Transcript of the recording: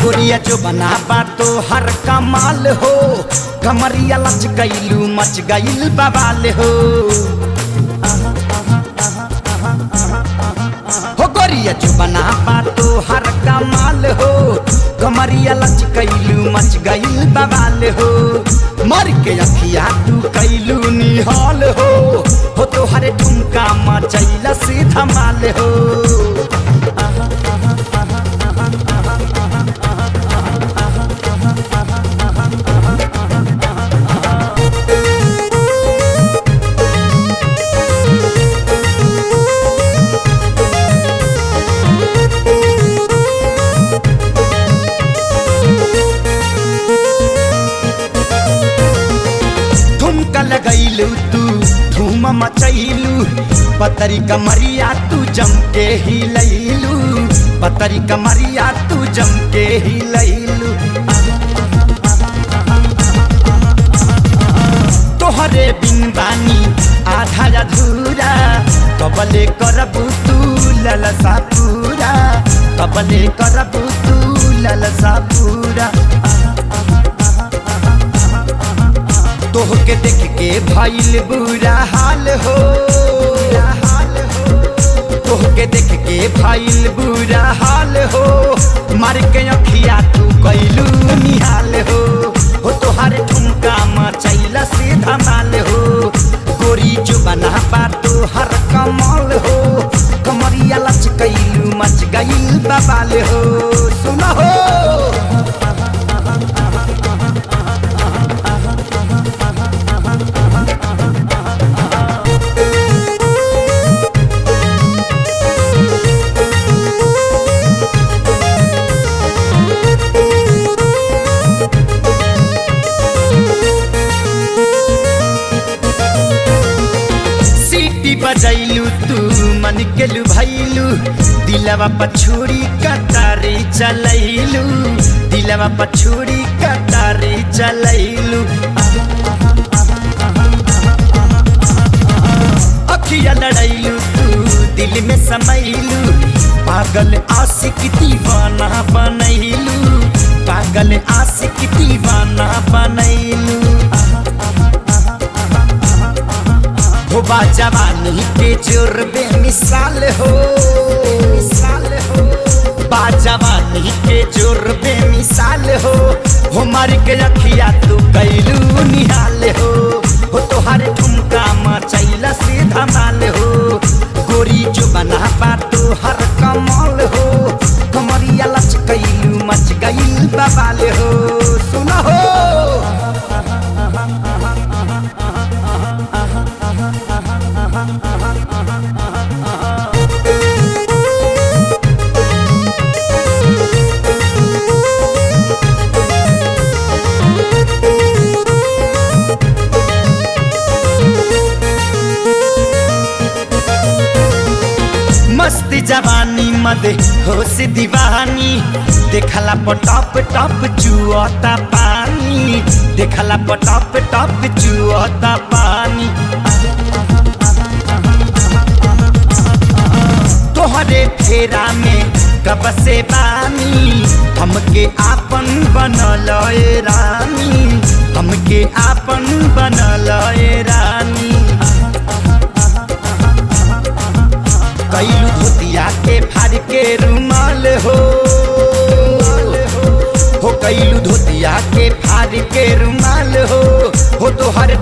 गोरिया जो बना तो हर कमाल हो, कमरिया लच गईलू मच गईल बवाल हो। हो गोरिया जो बना तो हर कमाल हो, कमरिया लच गईलू मच गईल बवाल हो। मर के अखिया तू कैलू निहाल हो तो हर ठुमका मचैला से धमाल हो। लगैलू तू धूम मचैलू, पतरी कमरिया तू जम के ही लैलू, पतरी कमरिया तू जम के ही लैलू। तोहरे बिन बानी आधा अधूरा, कबले करबू तू ललसा पूरा, कबले करबू तू ललसा पूरा। तोहके देख के भइल बुरा हाल हो, तोहके देख के भइल बुरा हाल हो। मार के अखिया तू कैलू निहाल हो तोहार ठुमका मचैला से धमाल हो। गोरी जो बना तो हर कमाल हो, कमरिया लच कैलू मच गईल बवाल हो। सुना हो बजैलू तू मन के लुभाइलू, दिलवा पछुड़ी कटारी चलैलू, दिलवा पछुड़ी कटारी चलैलू। अखिया लड़ैलू तू दिल में समैलू, पागल आशिक दीवाना बनैलू, पागल आशिक दीवाना बनैलू। हो बाजवानी के जोर बेमिसाल हो, बाजवानी के जोर बेमिसाल हो मार के अखिया तू कैलू निहाल हो तोहार ठुमका मचैला से धमाल हो। गोरी जो बना तो हर कमाल हो, कमरिया लच कैलू मच गईल बवाल हो। सुना हो मस्ती जवानी मद होश दीवानी, देखला पटप टप चुआता पानी, देखला पटप टप चुआता पानी। तोहरे फेरा में कब से बानी, हमके आपन बनल रानी, हमके आपन बनल रानी। कैलू धोतिया के फाड़ के रुमाल हो कैलू धोतिया के फाड़ के रुमाल हो तोहर